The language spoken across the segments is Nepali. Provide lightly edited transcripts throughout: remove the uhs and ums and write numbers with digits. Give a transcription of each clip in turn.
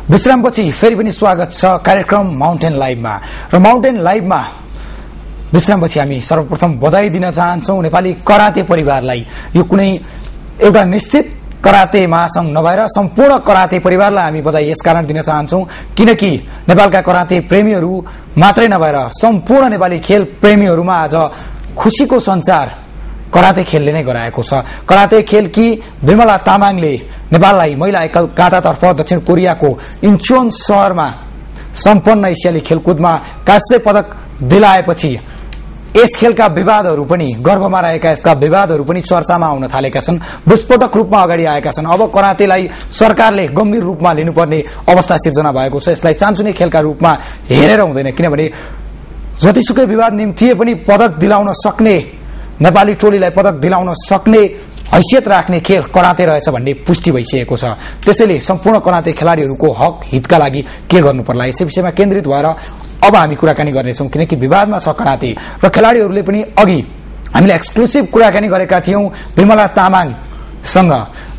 विश्रामपछि फेरि पनि स्वागत छ कार्यक्रम माउन्टेन लाइभमा र माउन्टेन लाइभमा विश्रामपछि हामी सर्वप्रथम बधाई दिन चाहन्छौं नेपाली कराते परिवारलाई। यो कुनै एउटा निश्चित कराते महासंघ नभएर सम्पूर्ण कराते परिवारलाई हामी बधाई यसकारण दिन चाहन्छौं किनकि नेपालका कराते प्रेमीहरू मात्रै नभएर सम्पूर्ण नेपाली खेल प्रेमीहरूमा आज खुशीको संचार कराते खेलले नै गराएको छ। कराते खेल कि विमला तामाङले नेपाललाई महिला एकल काँटातर्फ दक्षिण कोरियाको इन्चोन शहरमा सम्पन्न एसियाली खेलकुदमा कांस्य पदक दिलाएपछि यस खेलका विवादहरू पनि गर्भमा रहेका यसका विवादहरू पनि चर्चामा आउन थालेका छन्, विस्फोटक रूपमा अगाडि आएका छन्। अब करातेलाई सरकारले गम्भीर रूपमा लिनुपर्ने अवस्था सिर्जना भएको छ। यसलाई चान्चुने खेलका रूपमा हेरेर हुँदैन किनभने जतिसुकै विवाद निम्तिए पनि पदक दिलाउन सक्ने नेपाली टोलीलाई पदक दिलाउन सक्ने हैसियत राख्ने खेल कराते रहेछ भन्ने पुष्टि भइसकेको छ। त्यसैले सम्पूर्ण कराते खेलाडीहरूको हक हितका लागि के गर्नु पर्ला यसै विषयमा केन्द्रित भएर अब हामी कुराकानी गर्नेछौं किनकि विवादमा छ कराते र खेलाडीहरूले पनि अघि हामीले एक्सक्लुसिभ कुराकानी गरेका थियौं विमला तामाङ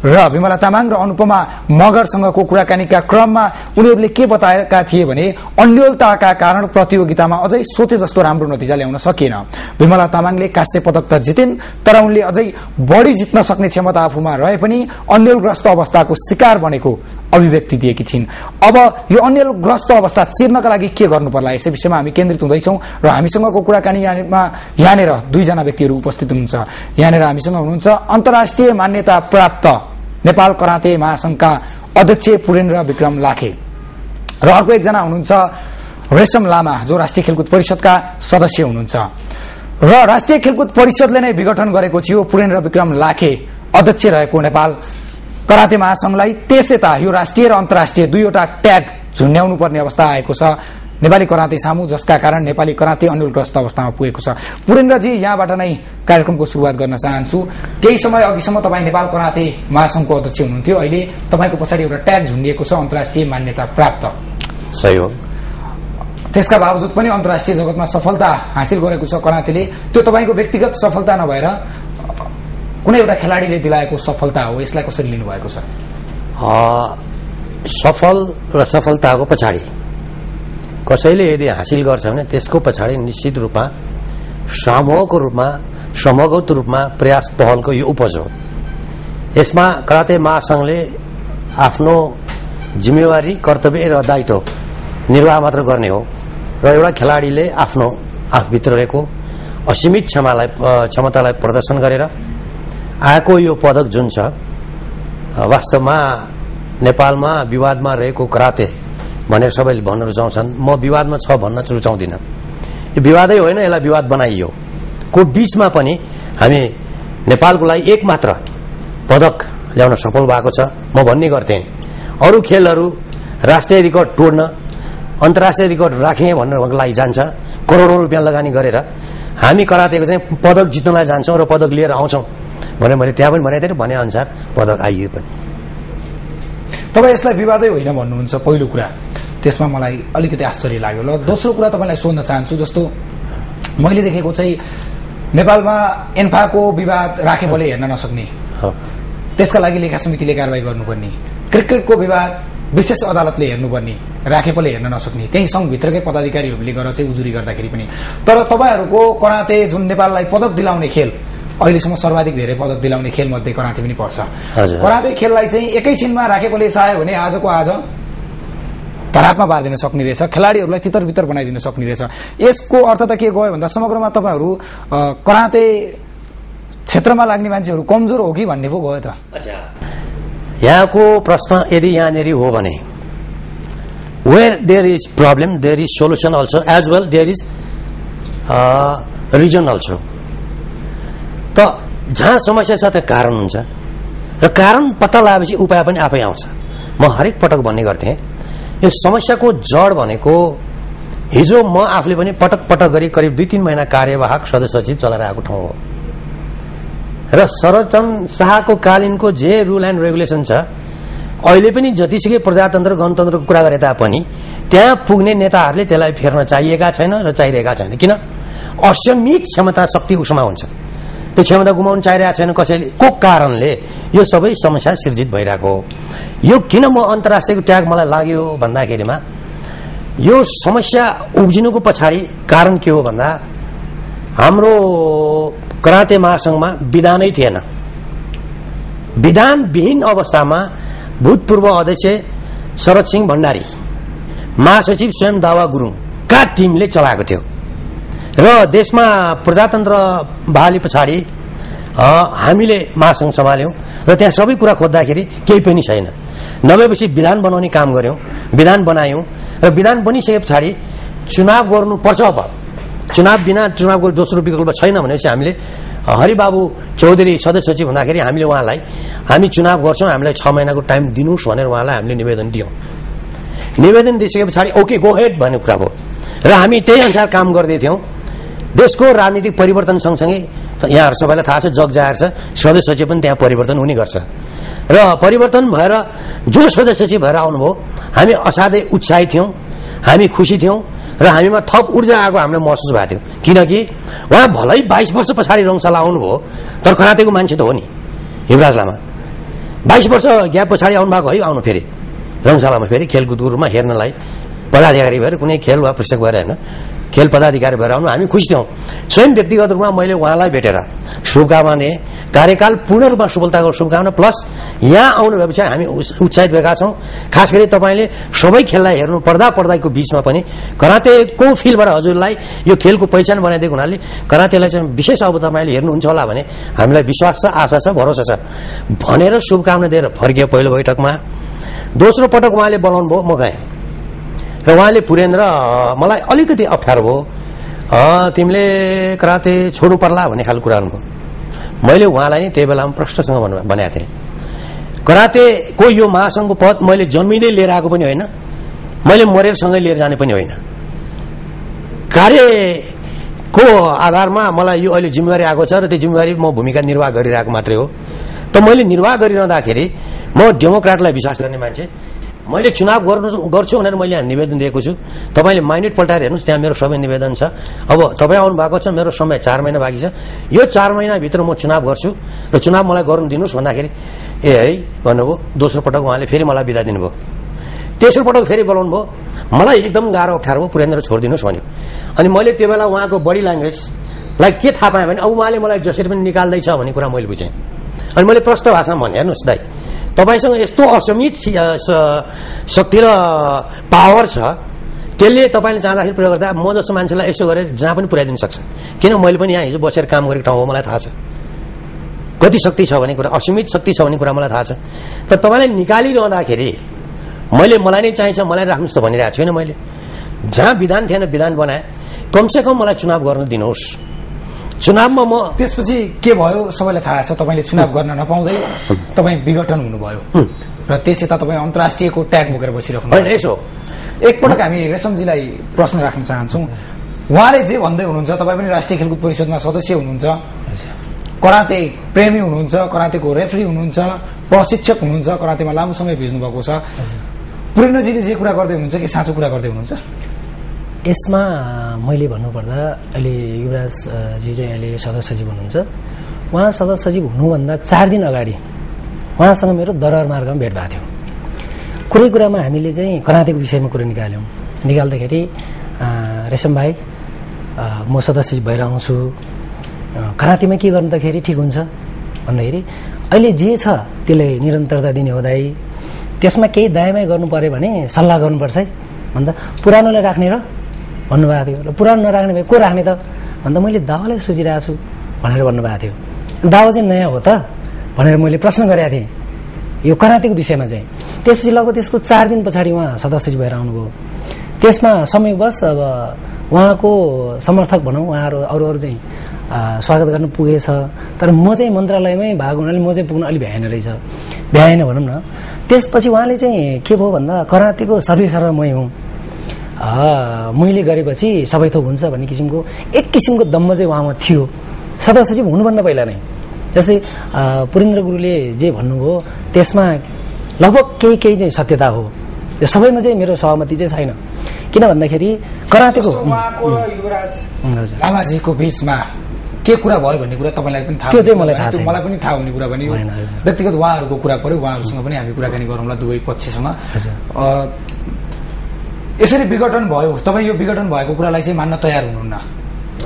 र अनुपमा मगरसँगको कुराकानीका क्रममा उनीहरूले के बताएका थिए भने अन्योलताका कारण प्रतियोगितामा अझै सोचे जस्तो राम्रो नतिजा ल्याउन सकिएन। विमला तामाङले कांस्य पदक त जितिन् तर उनले अझै बढी जित्न सक्ने क्षमता आफूमा रहे पनि अन्योलग्रस्त अवस्थाको शिकार बनेको अभिव्यक्ति दिएकी थिइन्। अब यो अन्योलग्रस्त अवस्था चिर्नका लागि के गर्नु पर्ला यसै विषयमा हामी केन्द्रित हुँदैछौं र हामीसँगको कुराकानीमा यहाँनिर दुईजना व्यक्तिहरू उपस्थित हुनुहुन्छ। यहाँनिर हामीसँग हुनुहुन्छ अन्तर्राष्ट्रिय मान्यता प्राप्त नेपाल कराते महासंघका अध्यक्ष पुरेन्द्र विक्रम लाखे र अर्को एकजना हुनुहुन्छ रेशम लामा जो राष्ट्रिय खेलकुद परिषदका सदस्य हुनुहुन्छ र राष्ट्रिय खेलकुद परिषदले नै विघटन गरेको थियो पुरेन्द्र विक्रम लाखे अध्यक्ष रहेको नेपाल कराते महासंघलाई। त्यसैता यो राष्ट्रिय र अन्तर्राष्ट्रिय दुईवटा ट्याग झुन्ड्याउनु पर्ने अवस्था आएको छ नेपाली कराते सामु जसका कारण नेपाली कराते अन्योलग्रस्त अवस्थामा पुगेको छ। पुरेन्द्रजी यहाँबाट नै कार्यक्रमको सुरुवात गर्न चाहन्छु। केही समय अघिसम्म तपाईँ नेपाल कराते महासंघको अध्यक्ष हुनुहुन्थ्यो, अहिले तपाईको पछाडि एउटा ट्याग झुन्डिएको छ अन्तर्राष्ट्रिय मान्यता प्राप्त। सही हो। त्यसका बावजुद पनि अन्तर्राष्ट्रिय जगतमा सफलता हासिल गरेको छ करातेले। त्यो तपाईको व्यक्तिगत सफलता नभएर कुनै एउटा खेलाडीले दिलाएको सफलता हो, यसलाई कसरी लिनुभएको छ? सफल र सफलताको पछाडि कसैले यदि हासिल गर्छ भने त्यसको पछाडि निश्चित रूपमा समूहगत रूपमा प्रयास पहलको यो उपज हो। यसमा कराते महासंघले आफ्नो जिम्मेवारी कर्तव्य र दायित्व निर्वाह मात्र गर्ने हो र एउटा खेलाडीले आफ्नो आफूभित्र रहेको असीमित क्षमतालाई प्रदर्शन गरेर आएको यो पदक जुन छ वास्तवमा नेपालमा विवादमा रहेको कराते भनेर सबैले भन्न रुचाउँछन्। म विवादमा छ भन्न रुचाउँदिनँ। यो विवादै होइन, यसलाई विवाद बनाइयो को बीचमा पनि हामी नेपालको लागि एक मात्र पदक ल्याउन सफल भएको छ। म भन्ने गर्थेँ अरू खेलहरू राष्ट्रिय रेकर्ड तोड्न अन्तर्राष्ट्रिय रेकर्ड राखेँ भन्नको लागि जान्छ, करोडौं रुपियाँ लगानी गरेर हामी करातेको चाहिँ पदक जित्नलाई जान्छौँ र पदक लिएर आउँछौँ भने मैले त्यहाँ पनि भनेको थिएँ, भने अनुसार पदक आइयो पनि। तपाईँ यसलाई विवादै होइन भन्नुहुन्छ पहिलो कुरा, त्यसमा मलाई अलिकति आश्चर्य लाग्यो। ल दोस्रो कुरा तपाईँलाई सोध्न चाहन्छु, जस्तो मैले देखेको चाहिँ नेपालमा एन्फाको विवाद राखेपले हेर्न नसक्ने, त्यसका लागि लेखा समितिले कारवाही गर्नुपर्ने, क्रिकेटको विवाद विशेष अदालतले हेर्नुपर्ने, राखेपले हेर्न नसक्ने, त्यही संघभित्रकै पदाधिकारीहरूले गरेर चाहिँ उजुरी गर्दाखेरि पनि। तर तपाईँहरूको कराते जुन नेपाललाई पदक दिलाउने खेल अहिलेसम्म सर्वाधिक धेरै पदक दिलाउने खेल मध्ये कराते पनि पर्छ। कराते खेललाई चाहिँ एकैछिनमा राखेपले चाह्यो भने आजको आज धरापमा पारिदिन सक्ने रहेछ, खेलाडीहरूलाई तितर बितर बनाइदिन सक्ने रहेछ। यसको अर्थ त के गयो भन्दा समग्रमा तपाईँहरू कराते क्षेत्रमा लाग्ने मान्छेहरू कमजोर हो कि भन्ने पो गयो त। यहाँको प्रश्न यदि यहाँनिर हो भने where there is problem there is solution also as well there is reason also. त जहाँ समस्या छ त्यहाँ कारण हुन्छ र कारण पत्ता लगाएपछि उपाय पनि आफै आउँछ। म हरेक पटक भन्ने गर्थेँ यो समस्याको जड भनेको हिजो म आफूले पनि पटक पटक गरी करिब 2-3 महिना कार्यवाहक सदस्य सचिव चलाएर आएको ठाउँ हो र शरदचन्द्र शाहको कालीनको जे रुल एन्ड रेगुलेसन छ अहिले पनि जतिसुकै प्रजातन्त्र गणतन्त्रको कुरा गरे तापनि त्यहाँ पुग्ने नेताहरूले त्यसलाई फेर्न चाहिएका छैन र चाहिरहेका छैन। किन? असीमित क्षमता शक्ति उसमा हुन्छ, त्यो क्षमता गुमाउन चाहिरहेको छैन कसैले, को कारणले यो सबै समस्या सिर्जित भइरहेको हो। यो किन म अन्तर्राष्ट्रियको ट्याग मलाई लाग्यो भन्दाखेरिमा यो समस्या उब्जिनुको पछाडि कारण के हो भन्दा हाम्रो कराते महासंघमा विधानै थिएन। विधानविहीन अवस्थामा भूतपूर्व अध्यक्ष शरद सिंह भण्डारी, महासचिव स्वयं दावा गुरुङका टिमले चलाएको थियो र देशमा प्रजातन्त्र बहाली पछाडि हामीले महासंघ सम्हाल्यौं र त्यहाँ सबै कुरा खोज्दाखेरि केही पनि छैन। नभएपछि विधान बनाउने काम गर्यौं, विधान बनायौं र विधान बनिसके पछाडि चुनाव गर्नुपर्छ। अब चुनाव बिना चुनावको दोस्रो विकल्प छैन भनेपछि हामीले हरिबाबु चौधरी सदस्य सचिव हुँदाखेरि हामीले उहाँलाई हामी चुनाव गर्छौं, हामीलाई 6 महिनाको टाइम दिनुस् भनेर उहाँलाई हामीले निवेदन दियौं। निवेदन दिइसके पछाडि ओके गो हेड भन्ने कुरा भयो र हामी त्यही अनुसार काम गर्दै थियौं। देशको राजनीतिक परिवर्तन सँगसँगै यहाँहरु सबैलाई थाहा छ, जग जाहेर छ, सदस्य सचिव पनि त्यहाँ परिवर्तन हुने गर्छ र परिवर्तन भएर जो सदस्य सचिव भएर आउनुभयो हामी असाध्यै उत्साहित थियौं, हामी खुशी थियौं र हामीमा थप ऊर्जा आएको हामीलाई महसुस भएको थियो। किनकि उहाँ भलै 22 वर्ष पछाडि रङशाला आउनुभयो तर करातेको मान्छे त हो नि युवराज लामा। 22 वर्ष ग्याप पछाडि आउनु भएको है, आउनु फेरि रङशालामा फेरि खेलकुदको रूपमा हेर्नलाई पदाधिकारी भएर कुनै खेल वा प्रशिक्षक भएर हैन, खेल पदाधिकारी भएर आउनु हामी खुसी थियौं। स्वयं व्यक्तिगत रूपमा मैले उहाँलाई भेटेर शुभकामना दिएँ, कार्यकाल पूर्ण रूपमा सफलताको शुभकामना प्लस यहाँ आउनु भएपछि हामी उत्साहित भएका छौं। खास गरी तपाईले सबै खेललाई हेर्नु पर्दाको बीचमा पनि करातेको फिल्डबाट हजुरलाई यो खेलको पहिचान बनाइदिएको हुनाले करातेलाई चाहिँ विशेष अब तपाईले हेर्नुहुन्छ होला भने हामीलाई विश्वास छ, आशा छ, भरोसा छ भनेर शुभकामना दिएर फर्किए। पहिलो बैठकमा दोस्रो पटक उहाँले बोलाउनु भयो, म गएँ र उहाँले पुरेन्द्र मलाई अलिकति अप्ठ्यारो भयो, तिमीले कराते छोड्नु पर्ला भन्ने खालको कुरा गर्नुभयो। मैले उहाँलाई नि त्यही बेलामा प्रश्नसँग भनेको थिएँ, करातेको यो महासंघको पद मैले जन्मिँदै लिएर आएको पनि होइन, मैले मरेर सँगै लिएर जाने पनि होइन। कार्यको आधारमा मलाई यो अहिले जिम्मेवारी आएको छ र त्यो जिम्मेवारी म भूमिका निर्वाह गरिरहेको मात्रै हो। त मैले निर्वाह गरिरहँदाखेरि म डेमोक्रेटलाई विश्वास गर्ने मान्छे, मैले चुनाव गर्छु भनेर मैले यहाँ निवेदन दिएको छु। तपाईले माइनेट पल्टाएर हेर्नुस्, त्यहाँ मेरो सबै निवेदन छ। अब तपाईँ आउनु भएको छ, मेरो समय 4 महिना बाँकी छ, यो 4 महिनाभित्र म चुनाव गर्छु र चुनाव मलाई गर्नु दिनुस् भन्दाखेरि ए है भन्नुभयो। दोस्रो पटक उहाँले फेरि मलाई बिदा दिनुभयो। तेस्रो पटक फेरि बोलाउनु भयो, मलाई एकदम गाह्रो अप्ठ्यारो भयो, पुरेन्द्र छोडिदिनुहोस् भन्यो। अनि मैले त्यो बेला उहाँको बडी ल्याङ्ग्वेजलाई के थाहा पाएँ भने अब उहाँले मलाई जसरी पनि निकाल्दैछ भन्ने कुरा मैले बुझेँ। अनि मैले प्रष्ट भाषामा भने हेर्नुहोस् दाइ, तपाईसँग यस्तो असीमित शक्ति र पावर छ, त्यसले तपाईँले चाहँदाखेरि प्रयोग गर्दा म जस्तो मान्छेलाई यसो गरेर जहाँ पनि पुर्याइदिन सक्छ। किन मैले पनि यहाँ हिजो बसेर काम गरेको ठाउँ हो, मलाई थाहा छ कति शक्ति छ भन्ने कुरा, असीमित शक्ति छ भन्ने कुरा मलाई थाहा छ। तर तपाईँले निकालिरहँदाखेरि मैले मलाई नै चाहिन्छ, मलाई राख्नुहोस् त भनिरहेको छैन। मैले जहाँ विधान थिएन विधान बनाएँ, कमसेकम मलाई चुनाव गर्न दिनुहोस्। चुनावमा म त्यसपछि के भयो सबैलाई थाहा छ, तपाईँले चुनाव गर्न नपाउँदै तपाईँ विघटन हुनुभयो र त्यस यता तपाईँ अन्तर्राष्ट्रियको ट्याग बोकेर बसिराख्नु होइन। यसो एकपटक हामी रेशमजीलाई प्रश्न राख्न चाहन्छौँ। उहाँले जे भन्दै हुनुहुन्छ, तपाईँ पनि राष्ट्रिय खेलकुद परिषदमा सदस्य हुनुहुन्छ, कराते प्रेमी हुनुहुन्छ, करातेको रेफरी हुनुहुन्छ, प्रशिक्षक हुनुहुन्छ, करातेमा लामो समय भिज्नु भएको छ। पुरेन्द्रजीले जे कुरा गर्दै हुनुहुन्छ कि साँचो कुरा गर्दै हुनुहुन्छ? यसमा मैले भन्नुपर्दा अहिले युवराजजी चाहिँ अहिले सदस्य सचिव हुनुहुन्छ। उहाँ सदस्य सचिव हुनुभन्दा 4 दिन अगाडि उहाँसँग मेरो दरबार मार्गमा भेट भएको थियो। कुनै कुरामा हामीले चाहिँ करातेको विषयमा कुरा निकाल्दाखेरि रेशम भाइ म सदस्य भएर आउँछु, करातेमा के गर्दाखेरि ठिक हुन्छ भन्दाखेरि अहिले जे छ त्यसले निरन्तरता दिने हो दाइ, त्यसमा केही दायाँमाइ गर्नु पर्यो भने सल्लाह गर्नुपर्छ है भन्दा पुरानोलाई राख्ने र भन्नुभएको थियो। र पुरानो नराख्ने भए को राख्ने त भन्दा मैले दावालाई सोचिरहेको छु भनेर भन्नुभएको थियो। दावा चाहिँ नयाँ हो त भनेर मैले प्रश्न गरेको थिएँ यो करातेको विषयमा चाहिँ। त्यसपछि लगभग त्यसको 4 दिन पछाडि उहाँ सदस्य भएर आउनुभयो। त्यसमा समयवश अब उहाँको समर्थक भनौँ, उहाँहरू अरू चाहिँ स्वागत गर्न पुगेछ। तर म चाहिँ मन्त्रालयमै भएको हुनाले म चाहिँ पुग्न अलिक भ्याएन भनौँ न। त्यसपछि उहाँले चाहिँ के भयो भन्दा करातेको सर्वेसर्वा मै हुँ, मैले गरेपछि सबै थोक हुन्छ भन्ने किसिमको एक किसिमको दम्म चाहिँ उहाँमा थियो सदस्य सचिव हुनुभन्दा पहिला नै। जस्तै पुरेन्द्र गुरुले जे भन्नुभयो त्यसमा लगभग केही चाहिँ सत्यता हो। यो सबैमा चाहिँ मेरो सहमति चाहिँ छैन। किन भन्दाखेरि करातेको उहाँको र युवराज लामाजीको बीचमा के कुरा भयो भन्ने कुरा तपाईँलाई पनि थाहा त्यो चाहिँ मलाई थाहा छैन, मलाई पनि थाहा हुने कुरा पनि हो। व्यक्तिगत उहाँहरूको कुरा पर्यो, उहाँहरूसँग पनि हामी कुराकानी गरौँला दुवै पक्षसँग। यसरी विघटन भयो, तपाईँ यो विघटन भएको कुरालाई चाहिँ मान्न तयार हुनुहुन्न?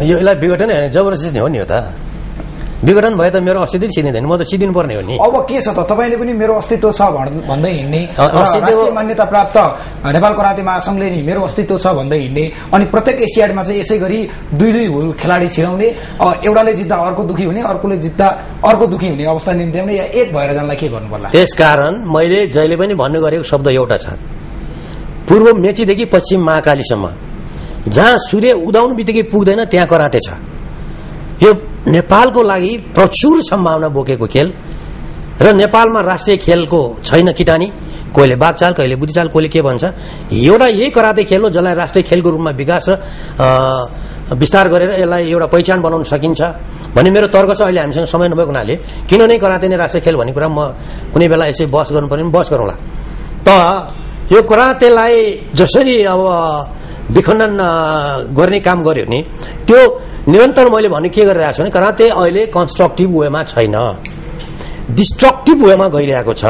यसलाई विघटन होइन, जबरजस्ती नै हो नि। हो त विघटन भए त मेरो अस्तित्व सिद्धिँदैन, म त सिद्धिनु पर्ने हो नि। अब के छ त, तपाईँले पनि मेरो अस्तित्व छ भन्दै हिँड्ने, राष्ट्रिय मान्यता प्राप्त नेपाल कराते महासंघले नि मेरो अस्तित्व छ भन्दै हिँड्ने, अनि प्रत्येक एसियाडमा चाहिँ यसै गरी दुई हुल खेलाडी छिराउने, एउटाले जित्दा अर्को दुखी हुने, अर्कोले जित्दा अर्को दुखी हुने अवस्था निम्त्याउने, या एक भएर जानलाई के गर्नु पर्ला? त्यसकारण मैले जहिले पनि भन्नु गरेको शब्द एउटा छ, पूर्व मेचीदेखि पश्चिम महाकालीसम्म जहाँ सूर्य उदाउनु बित्तिकै पुग्दैन त्यहाँ कराते छ। यो नेपालको लागि प्रचुर सम्भावना बोकेको खेल र नेपालमा राष्ट्रिय खेलको छैन किटानी, कोहीले बाघचाल, कहिले बुद्धिचाल, कोहीले के भन्छ। एउटा यही कराते खेल हो जसलाई राष्ट्रिय खेलको रूपमा विकास र विस्तार गरेर यसलाई एउटा पहिचान बनाउन सकिन्छ भन्ने मेरो तर्क छ। अहिले हामीसँग समय नभएको हुनाले किन नै कराते नै राष्ट्रिय खेल भन्ने कुरा म कुनै बेला यसै बहस गर्नु पर्ने बहस गरौँला। त यो करातेलाई जसरी अब विखण्डन गर्ने काम गर्यो भने त्यो निरन्तर मैले भने के गरिरहेको छु भने कराते अहिले कन्स्ट्रक्टिभ वेमा छैन, डिस्ट्रक्टिभ वेमा गइरहेको छ।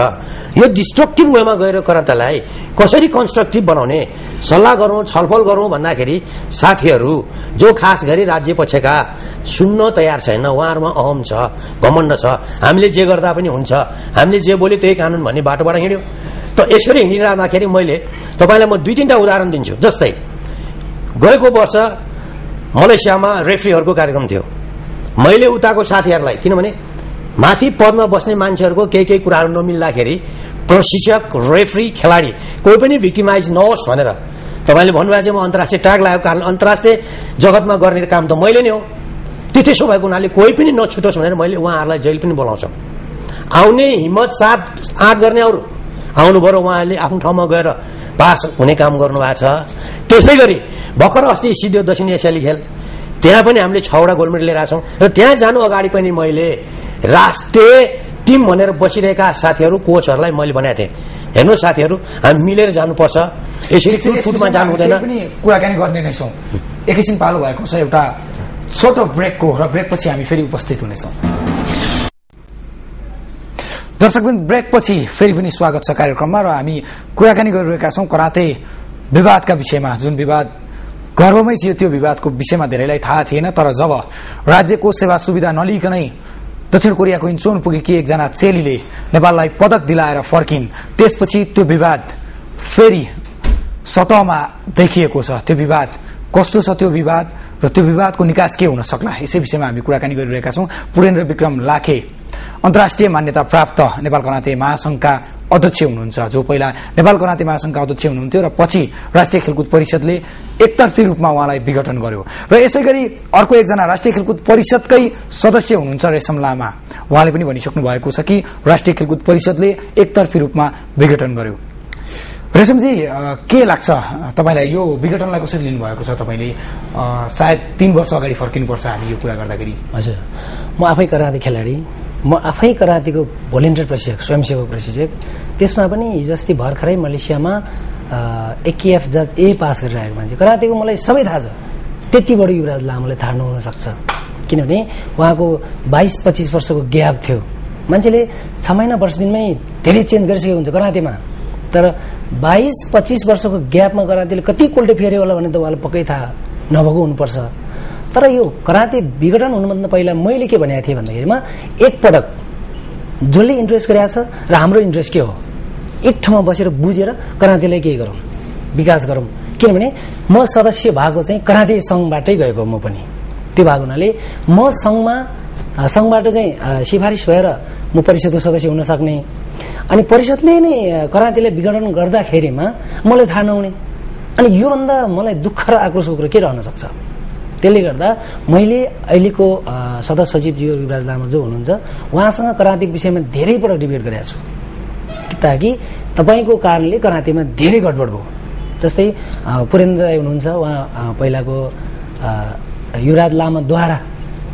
यो डिस्ट्रक्टिभ वेमा गएर करातेलाई कसरी कन्स्ट्रक्टिभ बनाउने सल्लाह गरौँ, छलफल गरौँ भन्दाखेरि साथीहरू जो खास गरी राज्य पक्षका सुन्न तयार छैन, उहाँहरूमा अहम छ, घमण्ड छ, हामीले जे गर्दा पनि हुन्छ, हामीले जे बोल्यो त्यही कानुन भन्ने बाटोबाट हिँड्यो। त यसरी हिँडिरहँदाखेरि मैले तपाईँलाई म 2-3टा उदाहरण दिन्छु। जस्तै गएको वर्ष मलेसियामा रेफ्रीहरूको कार्यक्रम थियो। मैले उताको साथीहरूलाई, किनभने माथि पदमा बस्ने मान्छेहरूको केही कुराहरू नमिल्दाखेरि प्रशिक्षक, रेफ्री, खेलाडी कोही पनि भिक्टिमाइज नहोस् भनेर तपाईँले भन्नुभएको चाहिँ म अन्तर्राष्ट्रिय ट्याग लागेको कारण अन्तर्राष्ट्रिय जगतमा गर्ने काम त मैले नै हो। त्यसो भएको हुनाले कोही पनि नछुटोस् भनेर मैले उहाँहरूलाई जहिले पनि बोलाउँछौँ। आउने हिम्मत 7-8 गर्नेहरू आउनुभयो, उहाँहरूले आफ्नो ठाउँमा गएर पास हुने काम गर्नुभएको छ। त्यसै गरी भर्खर अस्ति सिद्धो दक्षिण एसियाली खेल, त्यहाँ पनि हामीले 6वटा गोल्ड मेडल लिएर आछौँ र त्यहाँ जानु अगाडि पनि मैले राष्ट्रिय टिम भनेर बसिरहेका साथीहरू, कोचहरूलाई मैले भनेको थिएँ, हेर्नु साथीहरू हामी मिलेर जानुपर्छ, यसरी टुटफुटमा जानु हुँदैन। पनि कुराकानी गर्ने नै छौँ। एकैछिन पालो भएको छ एउटा छोटो ब्रेकको, र ब्रेकपछि हामी फेरि उपस्थित हुनेछौँ। दर्शकबिन, ब्रेकपछि फेरि पनि स्वागत छ कार्यक्रममा, र हामी कुराकानी गरिरहेका छौँ कराते विवादका विषयमा। जुन विवाद गर्वमै थियो त्यो विवादको विषयमा धेरैलाई थाहा थिएन, तर जब राज्यको सेवा सुविधा नलिकनै दक्षिण कोरियाको इन्चोन पुगेकी एकजना चेलीले नेपाललाई पदक दिलाएर फर्किन्, त्यसपछि त्यो विवाद फेरि सतहमा देखिएको छ। त्यो विवाद कस्तो छ, त्यो विवाद र त्यो विवादको निकास के हुन सक्ला, यसै विषयमा हामी कुराकानी गरिरहेका छौँ। पुरेन्द्र विक्रम लाखे अन्तर्राष्ट्रिय मान्यता प्राप्त नेपाल कराते महासंघका अध्यक्ष हुनुहुन्छ, जो पहिला नेपाल कराते महासंघका अध्यक्ष हुनुहुन्थ्यो र पछि राष्ट्रिय खेलकुद परिषदले एकतर्फी रूपमा उहाँलाई विघटन गर्यो। र यसै गरी अर्को एकजना राष्ट्रिय खेलकुद परिषदकै सदस्य हुनुहुन्छ रेशम लामा, उहाँले पनि भनिसक्नु भएको छ कि राष्ट्रिय खेलकुद परिषदले एकतर्फी रूपमा विघटन गर्यो। रेशमजी, के लाग्छ तपाईँलाई, यो विघटनलाई कसरी लिनुभएको छ तपाईँले? सायद 3 वर्ष अगाडि फर्किनुपर्छ हामी यो कुरा गर्दाखेरि। हजुर, म आफै कराते खेलाडी, म आफै करातेको भोलिन्टियर प्रशिक्षक, स्वयंसेवक प्रशिक्षक। त्यसमा पनि हिजो अस्ति भर्खरै मलेसियामा AKF जज ए पास गरिरहेको मान्छे। करातेको मलाई सबै थाहा छ, त्यति बढी युवराज लामालाई थाहा नहुन सक्छ, किनभने उहाँको 22-25 वर्षको ग्याप थियो। मान्छेले 6 महिना 10 दिनमै धेरै चेन्ज गरिसकेको हुन्छ करातेमा, तर 22-25 वर्षको ग्यापमा करातेले कति कोल्टे फेर्यो होला भने त उहाँलाई पक्कै थाहा नभएको हुनुपर्छ। तर यो कराते विघटन हुनुभन्दा पहिला मैले के भनेको थिएँ भन्दाखेरिमा, एकपटक जसले इन्ट्रेस्ट गरेको छ र हाम्रो इन्ट्रेस्ट के हो, एक ठाउँमा बसेर बुझेर करातेलाई केही गरौँ, विकास गरौँ। किनभने म सदस्य भएको चाहिँ कराते सङ्घबाटै गएको, म पनि त्यो भएको हुनाले म सङ्घबाट चाहिँ सिफारिस भएर म परिषदको सदस्य हुन सक्ने, अनि परिषदले नै करातेलाई विघटन गर्दाखेरिमा मलाई थाहा नहुने, अनि योभन्दा मलाई दुःख र आक्रोशको कुरा के रहन सक्छ। त्यसले गर्दा मैले अहिलेको सदस्य सचिव युवराज लामा जो हुनुहुन्छ उहाँसँग करातेको विषयमा धेरै पटक डिबेट गरेको छु, ताकि तपाईँको कारणले करातेमा धेरै गडबड भयो। जस्तै पुरेन्द्र राई हुनुहुन्छ, उहाँ पहिलाको युवराज लामाद्वारा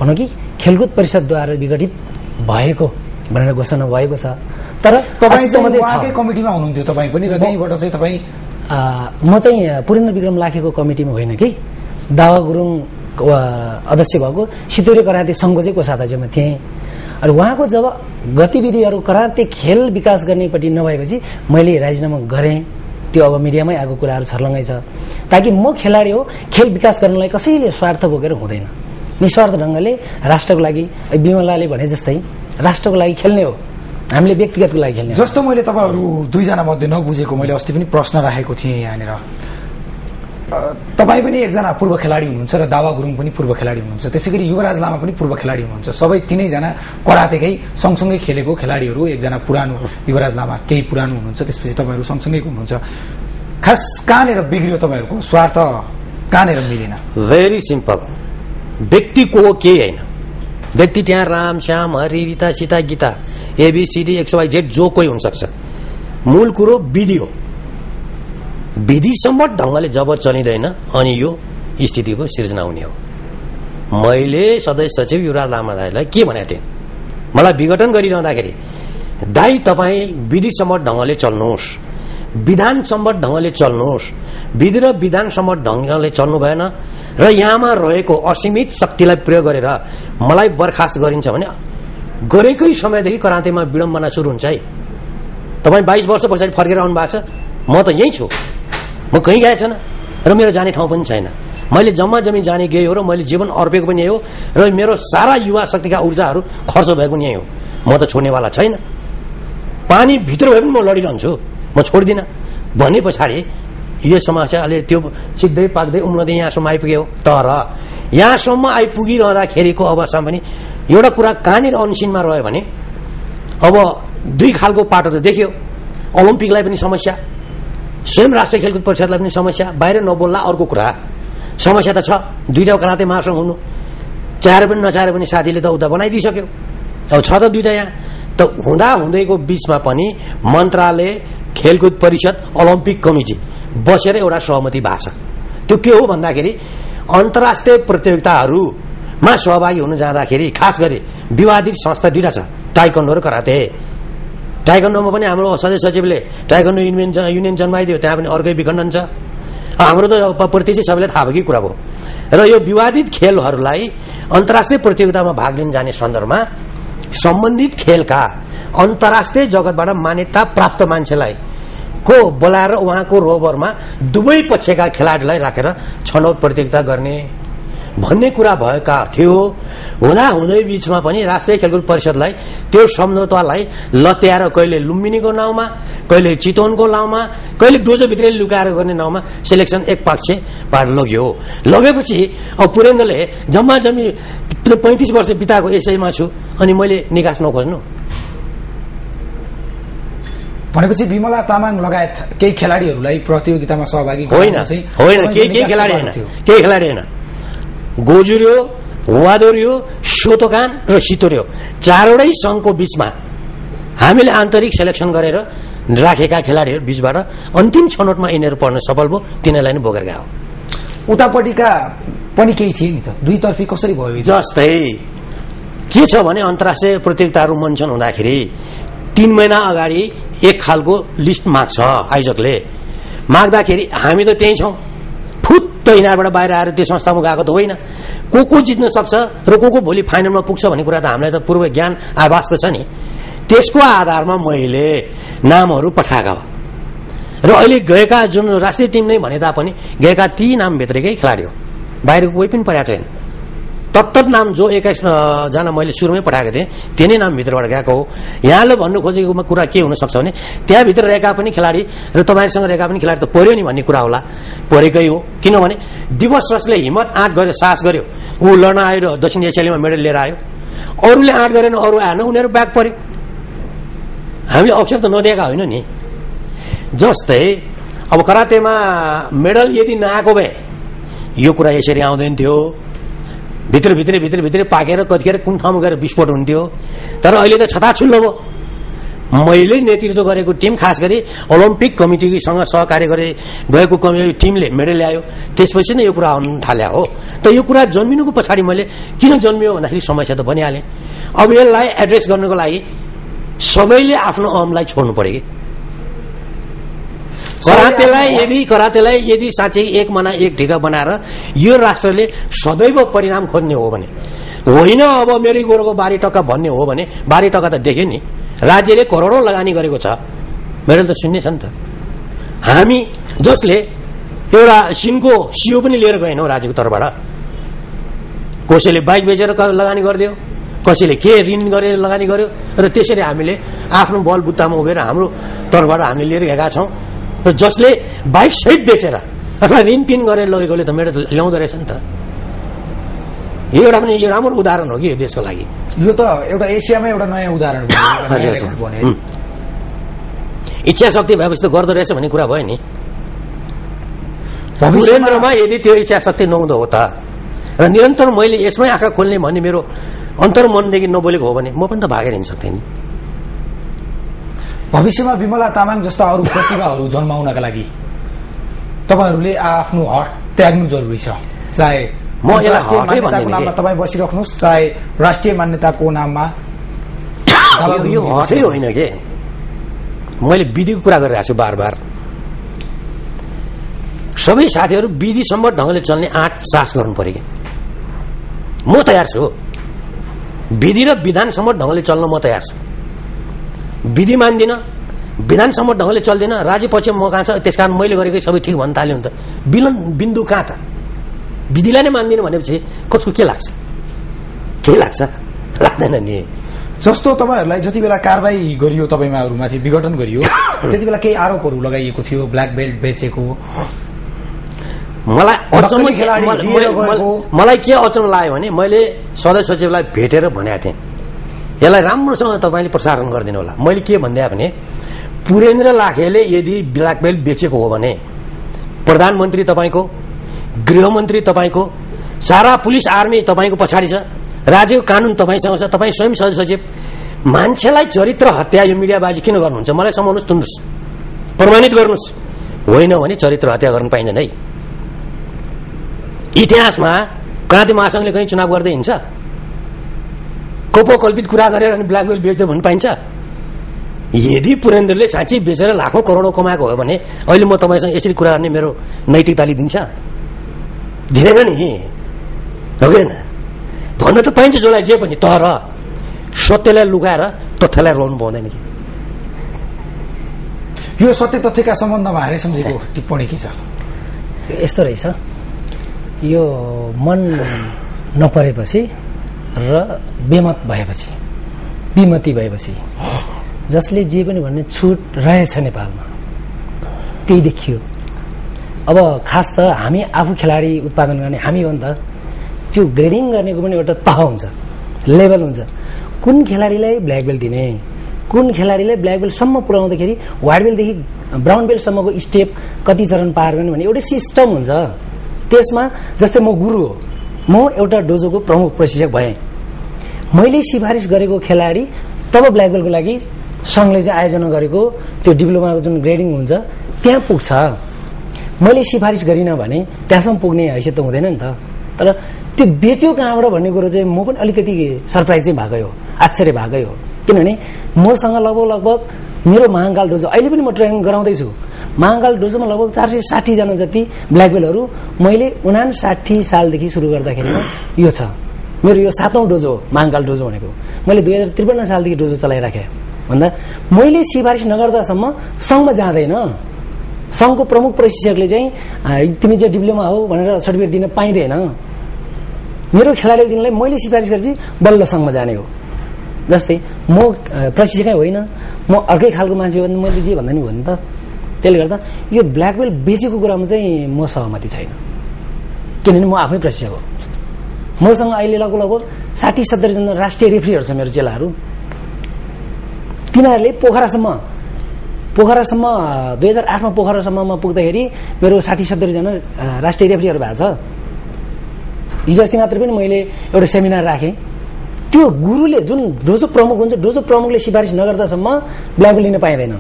भनौँ कि खेलकुद परिषदद्वारा विघटित भएको भनेर घोषणा भएको छ। तर तपाईँ उहाँकै कमिटीमा हुनुहुन्थ्यो तपाईँ पनि, र त्यहीँबाट चाहिँ तपाईँ? म चाहिँ पुरेन्द्र विक्रम लाखेको कमिटीमा होइन कि, दावा गुरुङ अध्यक्ष भएको सितोरे कराते सङ्घको चाहिँ कोषाध्यक्षमा थिएँ। अनि उहाँको जब गतिविधिहरू कराते खेल विकास गर्नेपट्टि नभएपछि मैले राजीनामा गरेँ। त्यो अब मिडियामै आएको कुराहरू छर्लङ्गै छ। ताकि म खेलाडी हो, खेल विकास गर्नलाई कसैले स्वार्थ बोकेर हुँदैन, निस्वार्थ ढङ्गले राष्ट्रको लागि विमलाले भने जस्तै राष्ट्रको लागि खेल्ने हो, हामीले व्यक्तिगतको लागि खेल्ने। जस्तो मैले तपाईँहरू दुईजना मध्ये नबुझेको मैले अस्ति पनि प्रश्न राखेको थिएँ यहाँनिर। तपाईँ पनि एकजना पूर्व खेलाडी हुनुहुन्छ र दावा गुरुङ पनि पूर्व खेलाडी हुनुहुन्छ, त्यसै गरी युवराज लामा पनि पूर्व खेलाडी हुनुहुन्छ। सबै तीनैजना करातेकै सँगसँगै खेलेको खेलाडीहरू। एकजना पुरानो युवराज लामा केही पुरानो हुनुहुन्छ, त्यसपछि तपाईँहरू सँगसँगैको हुनुहुन्छ। खास कहाँनिर बिग्रियो तपाईँहरूको स्वार्थ, कहाँनिर मिलेन? भेरी सिम्पल, व्यक्तिको केही होइन। व्यक्ति त्यहाँ राम श्याम हरि रीता सीता गीता एबीसीडी XYZ जो कोही हुनसक्छ। मूल कुरो विधि हो। विधिसम्म ढङ्गले जब चलिँदैन अनि यो स्थितिको सिर्जना हुने हो। मैले सदस्य सचिव युवराज लामा दाईलाई के भनेको थिएँ, मलाई विघटन गरिरहँदाखेरि दाई तपाईँ विधिसम्म ढङ्गले चल्नुहोस्, विधानसम्म ढङ्गले चल्नुहोस्। विधि र विधानसम्म ढङ्गले चल्नु भएन र यहाँमा रहेको असीमित शक्तिलाई प्रयोग गरेर मलाई बर्खास्त गरिन्छ भने गरेकै समयदेखि करातेमा विडम्बना सुरु हुन्छ है। तपाईँ 22 वर्ष पछाडि फर्केर आउनु भएको छ, म त यहीँ छु, म कहीँ गएको छैन र मेरो जाने ठाउँ पनि छैन। मैले जम्मा जमी जाने गए हो र मैले जीवन अर्पेको पनि यही हो र मेरो सारा युवा शक्तिका ऊर्जाहरू खर्च भएको पनि यही हो। म त छोड्नेवाला छैन। पानी भित्र भए पनि म लडिरहन्छु, म छोड्दिनँ। भने पछाडि यो समस्या अलि त्यो सिक्दै पाक्दै उम्लदै यहाँसम्म आइपुग्यो। तर यहाँसम्म आइपुगिरहँदाखेरिको अवस्थामा पनि एउटा कुरा कहाँनिर अनसिनमा रह्यो भने अब दुई खालको पाटो त देखियो। ओलम्पिकलाई पनि समस्या, स्वयं राष्ट्रिय खेलकुद परिषदलाई पनि समस्या। बाहिर नबोल्ला अर्को कुरा, समस्या त छ। दुईटा कराते महासंघ हुनु, चाहेर पनि नचाहेर पनि साथीले त उता बनाइदिइसक्यो। अब छ त दुईटा यहाँ त हुँदा हुँदैको बीचमा पनि मन्त्रालय, खेलकुद परिषद, ओलम्पिक कमिटी बसेर एउटा सहमति भएको छ। त्यो के हो भन्दाखेरि अन्तर्राष्ट्रिय प्रतियोगिताहरूमा सहभागी हुन जाँदाखेरि खास गरी विवादित संस्था दुईटा छ, ताइक्वान्डो र कराते। ताइक्वान्डोमा पनि हाम्रो सदस्य सचिवले ताइक्वान्डो युनियन जन्माइदियो, त्यहाँ पनि अर्कै विखण्डन छ। हाम्रो त प्रत्यक्ष सबैलाई थाहा भएकै कुरा भयो। र यो विवादित खेलहरूलाई अन्तर्राष्ट्रिय प्रतियोगितामा भाग लिन जाने सन्दर्भमा सम्बन्धित खेलका अन्तर्राष्ट्रिय जगतबाट मान्यता प्राप्त मान्छेलाई को बोलाएर उहाँको रोबरमा दुवै पक्षका खेलाडीलाई राखेर छनौट प्रतियोगिता गर्ने भन्ने कुरा भएका थियो। हुँदा हुँदै बीचमा पनि राष्ट्रिय खेलकुद परिषदलाई त्यो सम्झौतालाई लत्याएर कहिले लुम्बिनीको नाउँमा, कहिले चितवनको नाउँमा, कहिले डोजोभित्रै लुकाएर गर्ने नाउँमा सेलेक्सन एक पक्षबाट लग्यो। लगेपछि अब पुरेन्द्रले जम्मा जम्मी 35 वर्ष बिताएको यसैमा छु अनि मैले निकास नखोज्नु भनेपछि विमला तामाङ लगायत केही खेलाडीहरूलाई प्रतियोगितामा सहभागी होइन केही खेलाडी होइन। गोजुर्यो, वादोर्यो, सोतोकान र सितोर्यो चारवटै संघको बीचमा हामीले आन्तरिक सेलेक्सन गरेर राखेका खेलाडीहरू बीचबाट अन्तिम छनौटमा यिनीहरू पर्न सफल भयो। तिनीहरूलाई नै बोकेर गयो। उतापट्टिका पनि केही थिए नि त, दुईतर्फी कसरी भयो? जस्तै के छ भने अन्तर्राष्ट्रिय प्रतियोगिताहरू मञ्चन हुँदाखेरि 3 महिना अगाडि एक खालको लिस्ट माग्छ आयोजकले। माग्दाखेरि हामी त त्यही छौँ, फुत्त यिनीहरूबाट बाहिर आएर त्यो संस्थामा गएको त होइन। को जित्न सक्छ र को भोलि फाइनलमा पुग्छ भन्ने कुरा त हामीलाई त पूर्व ज्ञान आभास त छ नि। त्यसको आधारमा मैले नामहरू पठाएका हो र अहिले गएका जुन राष्ट्रिय टिम नै भने तापनि गएका ती नामभित्रकै खेलाडी हो, बाहिरको कोही पनि परेको छैन। तत्त नाम जो 21 जना मैले सुरुमै पठाएको थिएँ तिनै नामभित्रबाट गएको हो। यहाँले भन्नु खोजेको कुरा के हुन सक्छ भने त्यहाँभित्र रहेका पनि खेलाडी र तपाईँहरूसँग रहेका पनि खेलाडी त पर्यो नि भन्ने कुरा होला। परेकै हो, किनभने दिवस रसले हिम्मत आँट गर्यो, साहस गर्यो, ऊ लड्न आयो र दक्षिण एसियालीमा मेडल लिएर आयो। अरूले आँट गरेन, अरू आएन, उनीहरू ब्याक पर्यो। हामीले अवसर त नदिएका होइन नि। जस्तै अब करातेमा मेडल यदि नआएको भए यो कुरा यसरी आउँदैन थियो। भित्र पाकेर कतिखेर कुन ठाउँमा गएर विस्फोट हुन्थ्यो। तर अहिले त छताछुल्लो भयो। मैले नेतृत्व गरेको टिम, खास गरी ओलम्पिक कमिटीसँग सहकार्य गरे गएको टिमले मेडल ल्यायो। त्यसपछि नै यो कुरा आउनु थाल्यो हो। त यो कुरा जन्मिनुको पछाडि मैले किन जन्मियो भन्दाखेरि समस्या त बनिहालेँ। अब यसलाई एड्रेस गर्नुको लागि सबैले आफ्नो अहमलाई छोड्नु पर्यो कि करातेलाई यदि साँच्चै एक मना एक ढिका बनाएर यो राष्ट्रले सदैव परिणाम खोज्ने हो भने होइन, अब मेरै गोरुको बारी टक्का भन्ने हो भने बारी टक्का त देख्यो नि, राज्यले करोडौं लगानी गरेको छ, मेरो त सुन्ने छ नि त। हामी जसले एउटा सिनको सियो पनि लिएर गएनौँ राज्यको तर्फबाट, कसैले बाइक बेचेर लगानी गरिदियो, कसैले के ऋण गरेर लगानी गर्यो, र त्यसरी हामीले आफ्नो बल बुत्तामा उभिएर हाम्रो तर्फबाट हामीले लिएर गएका छौँ। र जसले बाइक सहित बेचेर अथवा ऋण पिन गरेर लगेकोले त मेरो त ल्याउँदो रहेछ नि त। यो एउटा पनि यो राम्रो उदाहरण हो कि यो देशको लागि। यो त एउटा एसियामा एउटा नयाँ उदाहरण भयो। इच्छा शक्ति भएपछि त गर्दो रहेछ भन्ने कुरा भयो नि। पुरेन्द्रमा यदि त्यो इच्छा शक्ति नहुँदो हो त र निरन्तर मैले यसमै आँखा खोल्ने भन्ने मेरो अन्तर्मनदेखि नबोलेको हो भने म पनि त भागेर हिँड्न सक्थेँ। भविष्यमा विमला तामाङ जस्ता अरू प्रतिभाहरू जन्माउनका लागि तपाईँहरूले आफ्नो हट त्याग्नु जरुरी छ। चाहे म राष्ट्रिय मान्यताको नाममा तपाईँ बसिराख्नुहोस्, चाहे राष्ट्रिय मान्यताको नाममा यो हटै होइन के। मैले विधिको कुरा गरिरहेको छु बार बार। सबै साथीहरू विधिसम्म ढङ्गले चल्ने आँट साहस गर्नु पर्यो। म तयार छु, विधि र विधानसम्म ढङ्गले चल्न म तयार छु। विधि मान्दिन, विधानसम्म ढङ्गले चल्दिन, राज्य पक्ष म कहाँ छ, त्यसकारण मैले गरेकै सबै ठिक भन्न थाल्यो नि त। बिन्दु कहाँ त? विधिलाई नै मान्दिन भनेपछि कसको के लाग्छ? केही लाग्छ? लाग्दैन नि। जस्तो तपाईँहरूलाई जति बेला कारबाही गरियो, तपाईँमाहरूमाथि विघटन गरियो, त्यति बेला केही आरोपहरू लगाइएको थियो, ब्ल्याक बेल्ट बेचेको। मलाई के अचम्म लाग्यो भने मैले सदस्य सचिवलाई भेटेर भनेको थिएँ, यसलाई राम्रोसँग तपाईँले प्रसारण गरिदिनु होला। मैले के भनिदिएँ भने पुरेन्द्र लाखेले यदि ब्ल्याक बेल्ट बेचेको हो भने प्रधानमन्त्री तपाईँको, गृहमन्त्री तपाईँको, सारा पुलिस आर्मी तपाईँको पछाडि छ, राज्यको कानुन तपाईँसँग छ, तपाईँ स्वयं सदस्य सचिव। मान्छेलाई चरित्र हत्या यो मिडियाबाजी किन गर्नुहुन्छ? मलाई समाउनुहोस्, तुन्नुहोस्, प्रमाणित गर्नुहोस्। होइन भने चरित्र हत्या गर्न पाइँदैन है। इतिहासमा क्रान्ति महासंघले कहीँ चुनाव गर्दै हिँड्छ? कल्पित कुरा गरेर अनि ब्ल्याक बेल्ट बेच्दै भन्नु पाइन्छ? यदि पुरेन्द्रले साँच्चै बेचेर लाखौं करोडौं कमाएको हो भने अहिले म तपाईँसँग यसरी कुरा गर्ने मेरो नैतिकताले दिन्छ? दिँदैन नि, होइन? भन्न त पाइन्छ जसलाई जे पनि, तर सत्यलाई लुकाएर तथ्यलाई रोल्नु पाउँदैन कि। यो सत्य तथ्यका सम्बन्धमा हारेसम्झेको टिप्पणी के छ? यस्तो रहेछ, यो मन नपरेपछि र बेमत भएपछि, विमति भएपछि जसले जे पनि भन्ने छुट रहेछ नेपालमा त्यही देखियो। अब खास त हामी आफू खेलाडी उत्पादन गर्ने हामी हो नि त। त्यो ग्रेडिङ गर्नेको पनि एउटा तह हुन्छ, लेभल हुन्छ। कुन खेलाडीलाई ब्ल्याक बेल्ट दिने, कुन खेलाडीलाई ब्ल्याक बेल्टसम्म पुर्याउँदाखेरि व्हाइट बेल्टदेखि ब्राउन बेल्टसम्मको स्टेप कति चरण पार गर्ने भन्ने एउटा सिस्टम हुन्छ। त्यसमा जस्तै म गुरु हो, म एउटा डोजोको प्रमुख प्रशिक्षक भएँ, मैले सिफारिस गरेको खेलाडी तब ब्ल्याक बेल्टको लागि संघले चाहिँ आयोजना गरेको त्यो डिप्लोमाको जुन ग्रेडिङ हुन्छ त्यहाँ पुग्छ। मैले सिफारिस गरिनँ भने त्यहाँसम्म पुग्ने हैसियत त हुँदैन नि त। तर त्यो बेच्यो कहाँबाट भन्ने कुरो चाहिँ म पनि अलिकति सरप्राइज चाहिँ भएकै हो, आश्चर्य भएकै हो। किनभने मसँग लगभग मेरो महाकाल डोजो अहिले पनि म ट्रेनिङ गराउँदैछु। महाकाल डोजोमा लगभग 460 जना जति ब्ल्याक बेल्टहरू मैले 59 सालदेखि सुरु गर्दाखेरिमा यो छ। मेरो यो 7औं डोजो हो महाकाल डोजो भनेको। मैले 2053 सालदेखि डोजो चलाइराखेँ भन्दा मैले सिफारिस नगर्दासम्म सङ्घमा जाँदैन। सङ्घको प्रमुख प्रशिक्षकले चाहिँ तिमी चाहिँ डिप्लोमा हो भनेर सर्टिफिकेट दिन पाइँदैन। मेरो खेलाडी दिनलाई मैले सिफारिस गरेपछि बल्ल सङ्घमा जाने हो। जस्तै म प्रशिक्षकै होइन, म अर्कै खालको मान्छे हो भने मैले जे भन्दा नि हो नि त। त्यसले गर्दा यो ब्ल्याक बेल्ट बेचेको कुरामा चाहिँ म सहमति छैन, किनभने म आफै प्रशिक्षक हो। मसँग अहिले लगभग 60-70 जना राष्ट्रिय रेफ्रीहरू छ मेरो चेलाहरू। तिनीहरूले पोखरासम्म 2008मा पोखरासम्ममा पुग्दाखेरि मेरो 60-70 जना राष्ट्रिय रेफ्रीहरू भएको छ। हिजो अस्ति मात्र पनि मैले एउटा सेमिनार राखेँ। त्यो गुरुले जुन डोजो प्रमुख हुन्छ, डोजो प्रमुखले सिफारिस नगर्दासम्म ब्ल्याक बेल्ट लिन पाइँदैन।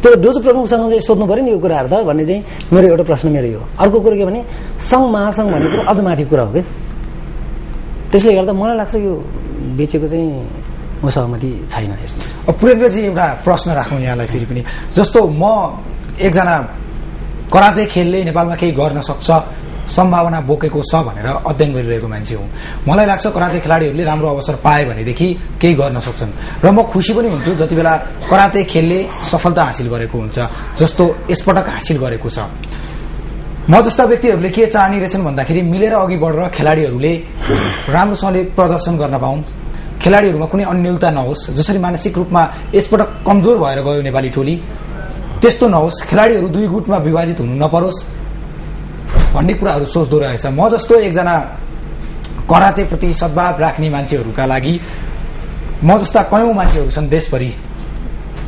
त्यो डोजो प्रमुखसँग चाहिँ सोध्नु पर्यो नि यो कुराहरू त भन्ने चाहिँ मेरो एउटा प्रश्न मेरो यो। अर्को कुरो के भने सङ्घ महासङ्घ भन्ने कुरो अझ माथि कुरा हो क्या। त्यसले गर्दा मलाई लाग्छ यो बेचेको चाहिँ म सहमति छैन। पुरेन्द्रजी एउटा प्रश्न राखौँ यहाँलाई फेरि पनि। जस्तो म एकजना कराते खेलले नेपालमा केही गर्न सक्छ सम्भावना बोकेको छ भनेर अध्ययन गरिरहेको मान्छे हुँ। मलाई लाग्छ कराते खेलाडीहरूले राम्रो अवसर पाए भनेदेखि केही गर्न सक्छन् र म खुसी पनि हुन्छु जति बेला कराते खेलले सफलता हासिल गरेको हुन्छ जस्तो यसपटक हासिल गरेको छ। म जस्ता व्यक्तिहरूले के चाहने रहेछन् भन्दाखेरि मिलेर अघि बढेर खेलाडीहरूले राम्रोसँगले प्रदर्शन गर्न पाउन्, खेलाडीहरूमा कुनै अन्यलता नहोस्। जसरी मानसिक रूपमा यसपटक कमजोर भएर गयो नेपाली टोली त्यस्तो नहोस्, खेलाडीहरू दुई गुटमा विभाजित हुनु नपरोस् भन्ने कुराहरू सोच्दो रहेछ। म जस्तो एकजना कराते प्रति सद्भाव राख्ने मान्छेहरूका लागि म जस्ता कयौं मान्छेहरू छन् देशभरि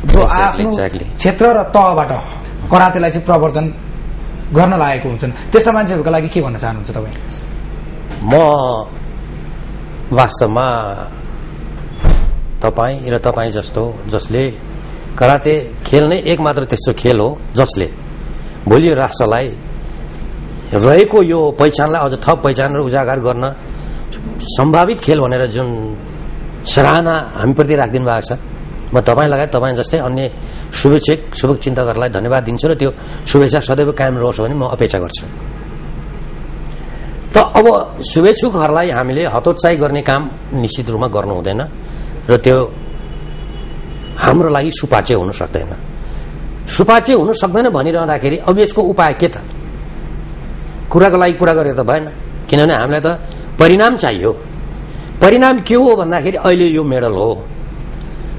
जो आफ्नो क्षेत्र र तहबाट करातेलाई चाहिँ प्रवर्धन गर्न लागेको हुन्छन्। त्यस्ता मान्छेहरूका लागि के भन्न चाहनुहुन्छ तपाईँ? म वास्तवमा तपाईँ र तपाईँ जस्तो जसले कराते खेल नै एक मात्र त्यस्तो खेल हो जसले भोलि राष्ट्रलाई रहेको यो पहिचानलाई अझ थप पहिचान र उजागर गर्न सम्भावित खेल भनेर जुन सराहना हामीप्रति राखिदिनु भएको छ, म तपाईँ लगायत तपाईँ जस्तै अन्य शुभचिन्तकहरूलाई धन्यवाद दिन्छु र त्यो शुभेच्छा सदैव कायम रहोस् भन्ने म अपेक्षा गर्छु। त अब शुभेच्छुकहरूलाई हामीले हतोत्साही गर्ने काम निश्चित रूपमा गर्नु हुँदैन र त्यो हाम्रो लागि सुपाचे हुन सक्दैन। सुपाचे हुन सक्दैन भनिरहँदाखेरि अब यसको उपाय के त? कुराको लागि कुरा गरेर त भएन, किनभने हामीलाई त परिणाम चाहियो। परिणाम के हो भन्दाखेरि अहिले यो मेडल हो।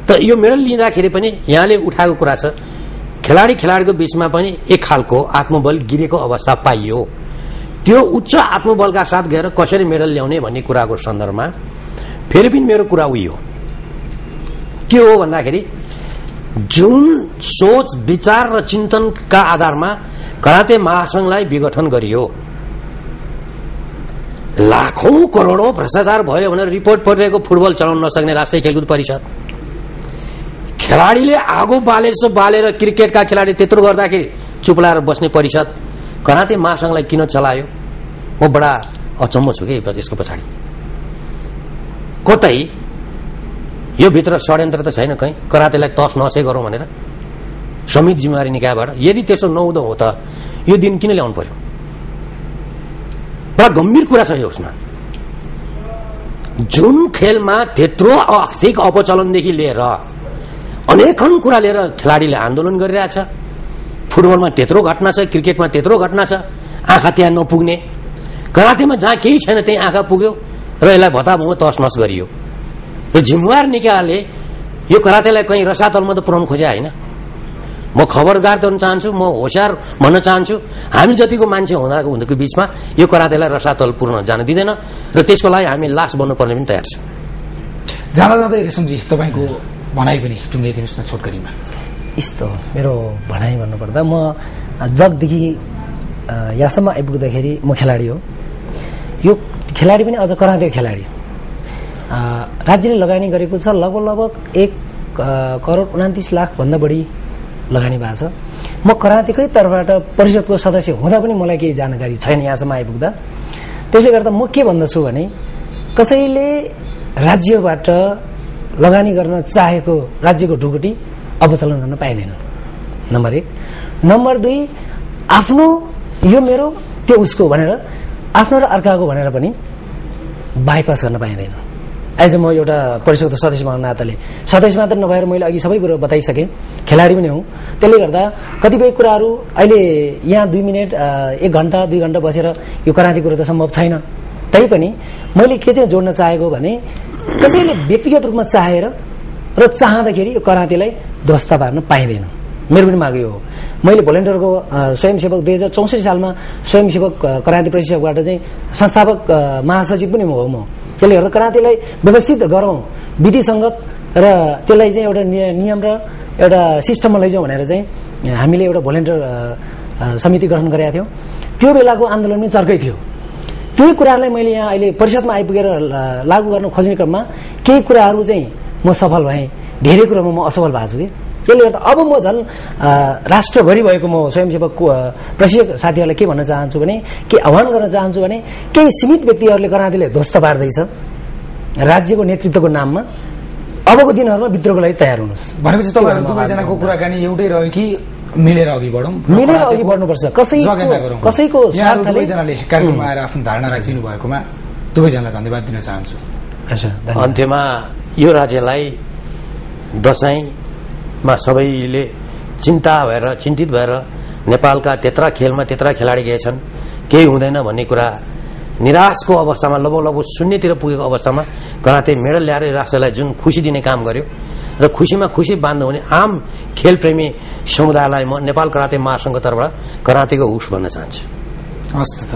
त यो मेडल लिँदाखेरि पनि यहाँले उठाएको कुरा छ खेलाडीको बीचमा पनि एक खालको आत्मबल गिरेको अवस्था पाइयो। त्यो उच्च आत्मबलका साथ गएर कसरी मेडल ल्याउने भन्ने कुराको सन्दर्भमा फेरि पनि मेरो कुरा उही हो। के हो भन्दाखेरि जुन सोच विचार र चिन्तनका आधारमा कराते महासंघलाई विघटन गरियो, लाखौं करोडौं भ्रष्टाचार भयो भनेर रिपोर्ट परिरहेको फुटबल चलाउन नसक्ने राष्ट्रिय खेलकुद परिषद, खेलाडीले आगो बालेर क्रिकेटका खेलाडी त्यत्रो गर्दाखेरि चुप लाएर बस्ने परिषद कराते महासंघलाई किन चलायो? म बडा अचम्म छु कि यसको पछाडि कतै यो भित्र षड्यन्त्र त छैन कहीँ करातेलाई तस नसै गरौं भनेर समित जिम्मेवारी निकायबाट? यदि त्यसो नहुँदो हो त यो दिन किन ल्याउनु पर्यो? बडा गम्भीर कुरा छ यो। उसमा जुन खेलमा त्यत्रो आर्थिक अपचलनदेखि लिएर अनेकन कुरा लिएर खेलाडीले आन्दोलन गरिरहेछ, फुटबलमा त्यत्रो घटना छ, क्रिकेटमा त्यत्रो घटना छ, आँखा त्यहाँ नपुग्ने, करातेमा जहाँ केही छैन त्यही आँखा पुग्यो र यसलाई भताभुङ तस नस गरियो। र जिम्मेवार निकायले यो करातेलाई कहीँ रसातलमा त पुर्याउनु खोजे होइन। म खबरदार गर्न चाहन्छु, म होशियार भन्न चाहन्छु, हामी जतिको मान्छे हुँदाको बीचमा यो करातेलाई रसातल पुर्न जान दिँदैन र त्यसको लागि हामी लास बन्नुपर्ने पनि तयार छ। जाँदा जाँदै रेशमजी तपाईँको भनाइ पनि टुङ्गाइदिनुहोस् न छोटकरीमा। यस्तो मेरो भनाइ भन्नुपर्दा म जगदेखि यहाँसम्म आइपुग्दाखेरि म खेलाडी हो। यो खेलाडी पनि अझ कराते खेलाडी। राज्यले लगानी गरेको छ लगभग 1,29 लाख भन्दा बढी लगानी भएको छ। म करातेकै तर्फबाट परिषदको सदस्य हुँदा पनि मलाई केही जानकारी छैन यहाँसम्म आइपुग्दा। त्यसले गर्दा म के भन्दछु भने कसैले राज्यबाट लगानी गर्न चाहेको राज्यको ढुकुटी अपचलन गर्न पाइँदैन, नम्बर 1। नम्बर 2, आफ्नो यो मेरो त्यो उसको भनेर आफ्नो र अर्काको भनेर पनि बाइपास गर्न पाइँदैन। एज म एउटा परिषदको सदस्य भएको नाताले सदस्य मात्र नभएर मैले अघि सबै कुरो बताइसकेँ, खेलाडी पनि हुँ। त्यसले गर्दा कतिपय कुराहरू अहिले यहाँ 2 मिनट 1 घण्टा 2 घण्टा बसेर यो कराते कुरो त सम्भव छैन। तैपनि मैले के चाहिँ जोड्न चाहेको भने कसैले व्यक्तिगत रूपमा चाहेर र चाहँदाखेरि यो करातेलाई ध्वस्त पार्न पाइँदैन। मेरो पनि माग यो हो। मैले भोलिन्टियरको स्वयंसेवक 2064 सालमा स्वयंसेवक कराते परिषदबाट चाहिँ संस्थापक महासचिव पनि हो म। त्यसले गर्दा करातेलाई व्यवस्थित गरौँ, विधिसङ्गत र त्यसलाई चाहिँ एउटा नियम र एउटा सिस्टममा लैजाउँ भनेर चाहिँ हामीले एउटा भोलिन्टियर समिति गठन गरेका थियौँ। त्यो बेलाको आन्दोलन पनि चर्कै थियो। त्यही कुराहरूलाई मैले यहाँ अहिले परिषदमा आइपुगेर लागू गर्न खोज्ने क्रममा केही कुराहरू चाहिँ म सफल भएँ, धेरै कुरामा म असफल भएको छु कि। त्यसले गर्दा अब म झन् राष्ट्रभरि भएको म स्वयंसेवक प्रशिक्षक साथीहरूलाई के भन्न चाहन्छु भने, के आह्वान गर्न चाहन्छु भने केही सीमित व्यक्तिहरूले करातेले ध्वस्त पार्दैछ राज्यको नेतृत्वको नाममा। अबको दिनहरूमा विद्रोहको लागि तयार हुनुहोस्। भनेपछि तपाईँहरू दुवैजनाको कुराकानी एउटै रह्यो कि मिलेर अघि बढौँ, मिलेर अघि बढ्नुपर्छ। कसैको यहाँहरू दुवैजनाले कार्यक्रममा आएर आफ्नो धारणा राखिदिनु भएकोमा दुवैजनालाई धन्यवाद दिन चाहन्छु। अन्त्यमा यो राज्यलाई दशैंमा सबैले चिन्तित भएर नेपालका त्यत्रा खेलमा त्यत्रा खेलाडी गएछन्, केही हुँदैन भन्ने कुरा निराशको अवस्थामा लगभग शून्यतिर पुगेको अवस्थामा कराते मेडल ल्याएर राष्ट्रलाई जुन खुसी दिने काम गर्यो र खुसीमा खुसी बाँध्नु हुने आम खेलप्रेमी समुदायलाई म नेपाल कराते महासंघको तर्फबाट करातेको हुस भन्न चाहन्छु। हस् त,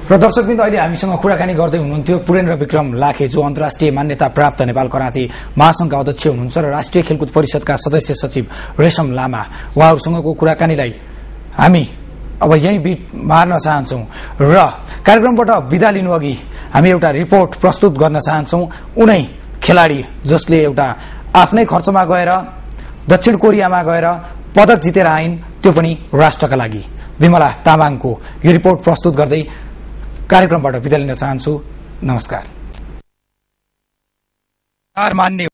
र दर्शकबिन्द अहिले हामीसँग कुराकानी गर्दै हुनुहुन्थ्यो पुरेन्द्र विक्रम लाखे, जो अन्तर्राष्ट्रिय मान्यता प्राप्त नेपाल कराते महासंघका अध्यक्ष हुनुहुन्छ र राष्ट्रिय खेलकुद परिषदका सदस्य सचिव रेशम लामा। उहाँहरूसँगको कुराकानीलाई हामी अब यही बिट मार्न चाहन्छौं र कार्यक्रमबाट बिदा लिनु अघि हामी एउटा रिपोर्ट प्रस्तुत गर्न चाहन्छौं। उनै खेलाडी जसले एउटा आफ्नै खर्चमा गएर दक्षिण कोरियामा गएर पदक जितेर आइन्, त्यो पनि राष्ट्रका लागि। विमला तामाङको यो रिपोर्ट प्रस्तुत गर्दै कार्यक्रमबाट बिदा लिन चाहन्छु। नमस्कार। मान्ने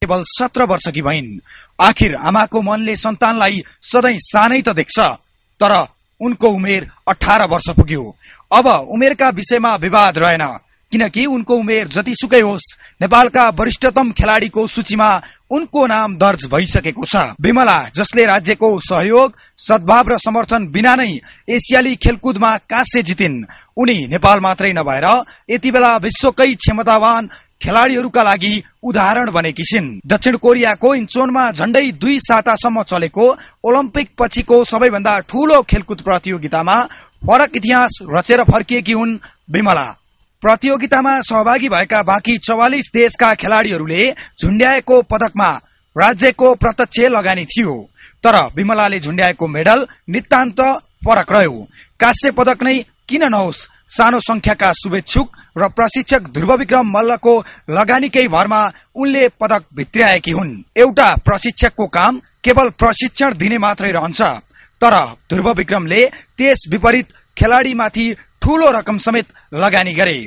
केवल 17 वर्षकी भइन्। आखिर आमाको मनले सन्तानलाई सधैँ सानै त देख्छ, तर उनको उमेर 18 वर्ष पुग्यो। अब उमेरका विषयमा विवाद रहेन, किनकि उनको उमेर जतिसुकै होस्, नेपालका वरिष्ठतम खेलाडीको सूचीमा उनको नाम दर्ज भइसकेको छ। विमला, जसले राज्यको सहयोग, सद्भाव र समर्थन बिना नै एसियाली खेलकुदमा काँस्य जितिन्, उनी नेपाल मात्रै नभएर यति बेला विश्वकै क्षमतावान खेलाडीहरूका लागि उदाहरण बनेकी छिन्। दक्षिण कोरियाको इन्चोनमा झण्डै 2 सातासम्म चलेको ओलम्पिक पछिको सबैभन्दा ठूलो खेलकुद प्रतियोगितामा फरक इतिहास रचेर फर्किएकी हुन् विमला। प्रतियोगितामा सहभागी भएका बाँकी 44 देशका खेलाडीहरूले झुण्ड्याएको पदकमा राज्यको प्रत्यक्ष लगानी थियो, तर विमलाले झुण्ड्याएको मेडल नितान्त फरक रह्यो। काँस्य पदक नै किन नहोस्, सानो संख्याका शुभेच्छुक र प्रशिक्षक ध्रुव विक्रम मल्लको लगानीकै भरमा उनले पदक भित्र्याएकी हुन्। एउटा प्रशिक्षकको काम केवल प्रशिक्षण दिने मात्रै रहन्छ, तर ध्रुव विक्रमले त्यस विपरीत खेलाडीमाथि ठूलो रकम समेत लगानी गरे।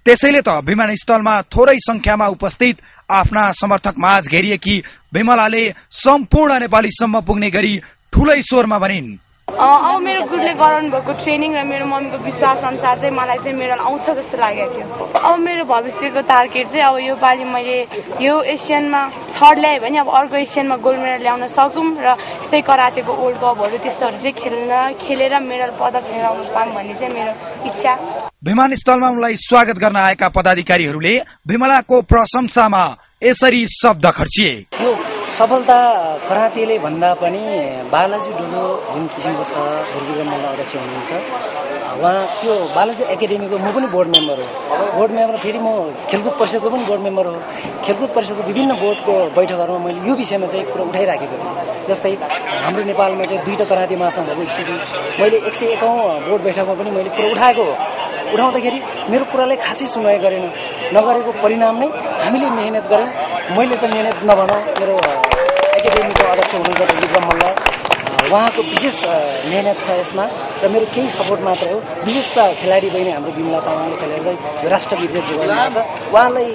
त्यसैले त विमानस्थलमा थोरै संख्यामा उपस्थित आफ्ना समर्थक माझ घेरिएकी विमलाले सम्पूर्ण नेपालीसम्म पुग्ने गरी ठूलै स्वरमा भनिन्। अब मेरो गुरुले गराउनु भएको ट्रेनिङ र मेरो मम्मीको विश्वास अनुसार चाहिँ मलाई चाहिँ मेडल आउँछ जस्तो लागेको थियो। अब मेरो भविष्यको टार्गेट चाहिँ अब यो पालि मैले यो एसियनमा थर्ड ल्याएँ भने अब अर्को एसियनमा गोल्ड मेडल ल्याउन सकौँ र यस्तै करातेको वर्ल्ड कपहरू त्यस्तोहरू चाहिँ खेलेर मेडल पदक लिएर आउनु पाऊँ भन्ने चाहिँ मेरो इच्छा। विमानस्थलमा उनलाई स्वागत गर्न आएका पदाधिकारीहरूले विमलाको प्रशंसामा यसरी शब्द खर्चिए। यो सफलता करातेले भन्दा पनि बालाजी डोजो जुन किसिमको छ, ध्रुव मल्ल अध्यक्ष हुनुहुन्छ, उहाँ त्यो बालाजी एकाडेमीको म पनि बोर्ड मेम्बर हो। बोर्ड मेम्बर फेरि म खेलकुद परिषदको पनि बोर्ड मेम्बर हो। खेलकुद परिषदको विभिन्न बोर्डको बैठकहरूमा मैले यो विषयमा चाहिँ कुरा उठाइराखेको थिएँ। जस्तै हाम्रो नेपालमा चाहिँ 2टा कराते महासंघ भएको स्थिति, मैले 101औं बोर्ड बैठकमा पनि मैले कुरा उठाएको हो। उठाउँदाखेरि मेरो कुरालाई खासै सुनवाई गरेन। नगरेको परिणाम नै हामीले मेहनत गऱ्यौँ। मैले त मेहनत नभनौँ, मेरो एकाडेमीको अध्यक्ष हुनुहुन्छ विक्रम मल्ल, उहाँको विशेष मेहनत छ यसमा र मेरो केही सपोर्ट मात्रै हो। विशेष त खेलाडी बहिनी हाम्रो विमला तामाङले खेलाडीलाई राष्ट्रको इज्जत जोगाउनु भएको छ। उहाँलाई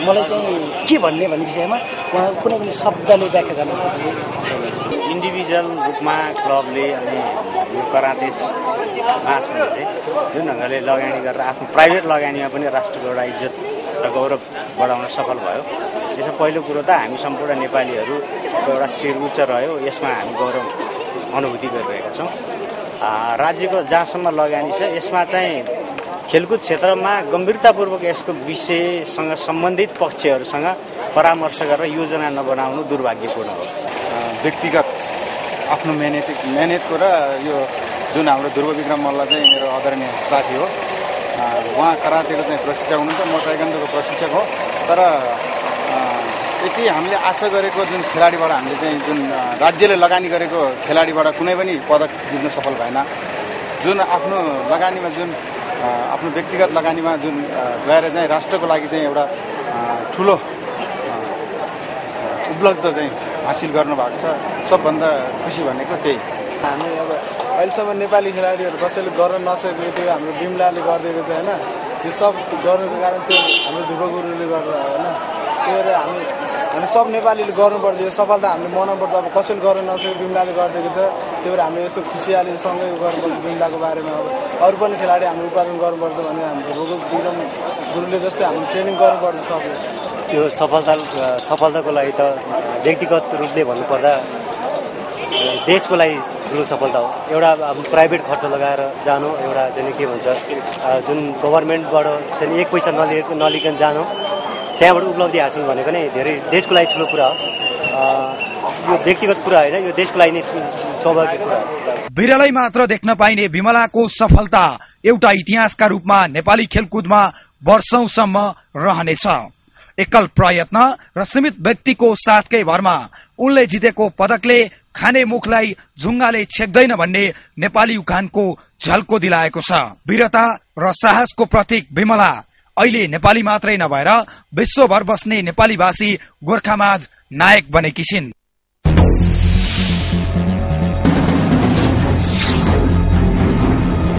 मलाई चाहिँ के भन्ने भन्ने विषयमा उहाँ कुनै पनि शब्दले व्याख्या गर्न सक्ने छैन। इन्डिभिजुअल रूपमा क्लबले अनि यो कराते महासंघले जुन ढङ्गले लगानी गरेर आफ्नो प्राइभेट लगानीमा पनि राष्ट्रको एउटा इज्जत र गौरव बढाउन सफल भयो। यसमा पहिलो कुरो त हामी सम्पूर्ण नेपालीहरूको एउटा शिर उच्च रह्यो, यसमा हामी गौरव अनुभूति गरिरहेका छौँ। राज्यको जहाँसम्म लगानी छ यसमा चाहिँ खेलकुद क्षेत्रमा गम्भीरतापूर्वक यसको विषयसँग सम्बन्धित पक्षहरूसँग परामर्श गरेर योजना नबनाउनु दुर्भाग्यपूर्ण हो। व्यक्तिगत आफ्नो मेहनतको र यो जुन हाम्रो ध्रुव विक्रम मल्ल चाहिँ मेरो आदरणीय साथी हो, उहाँ करातेको चाहिँ प्रशिक्षक हुनुहुन्छ, म ताइक्वान्डोको प्रशिक्षक हो। तर यति हामीले आशा गरेको जुन खेलाडीबाट हामीले चाहिँ जुन राज्यले लगानी गरेको खेलाडीबाट कुनै पनि पदक जित्न सफल भएन। जुन आफ्नो लगानीमा जुन आफ्नो व्यक्तिगत लगानीमा जुन गएर चाहिँ राष्ट्रको लागि चाहिँ एउटा ठुलो उपलब्ध चाहिँ हासिल गर्नुभएको छ। सबभन्दा खुसी भनेको त्यही। हामी अब अहिलेसम्म नेपाली खेलाडीहरू कसैले गर्न नसकेको त्यो हाम्रो विमलाले गरिदिएको छ होइन। यो सब गर्नुको कारण त्यो हाम्रो ध्रुव गुरुले गरेर होइन। त्यही भएर हामी हामी सब नेपालीले गर्नुपर्छ यो सफलता हामीले मनाउनुपर्छ अब कसैले गर्न नसकेको बिमलाले गरिदिएको छ त्यही भएर हामीले यस्तो खुसियाली सँगै गर्नुपर्छ बिमलाको बारेमा अब अरू पनि खेलाडी हामीले उत्पादन गर्नुपर्छ भने हामी ध्रुव विक्रम गुरुले जस्तै हामीले ट्रेनिङ गर्नुपर्छ सबले यो सफलताको लागि त व्यक्तिगत रूपले भन्नुपर्दा देशको लागि ठुलो सफलता हो एउटा प्राइभेट खर्च लगाएर जानु एउटा चाहिँ के भन्छ जुन गभर्मेन्टबाट चाहिँ एक पैसा नलिकन जानु त्यहाँबाट उपलब्धि हासिल भनेको नै धेरै देशको लागि ठुलो कुरा हो यो व्यक्तिगत कुरा होइन यो देशको लागि नै सौभाग्य कुरा हो बिरलै मात्र देख्न पाइने बिमलाको सफलता एउटा इतिहासका रूपमा नेपाली खेलकुदमा वर्षौंसम्म रहनेछ एकल प्रयत्न र सीमित व्यक्तिको साथकै भरमा उनले जितेको पदकले खाने मुखलाई झुङ्गाले छेक्दैन भन्ने नेपाली उखानको झल्को दिलाएको छ वीरता र साहसको प्रतीक बिमला अहिले नेपाली मात्रै नभएर विश्वभर बस्ने नेपालीभाषी गोर्खामाझ नायक बनेकी छिन्।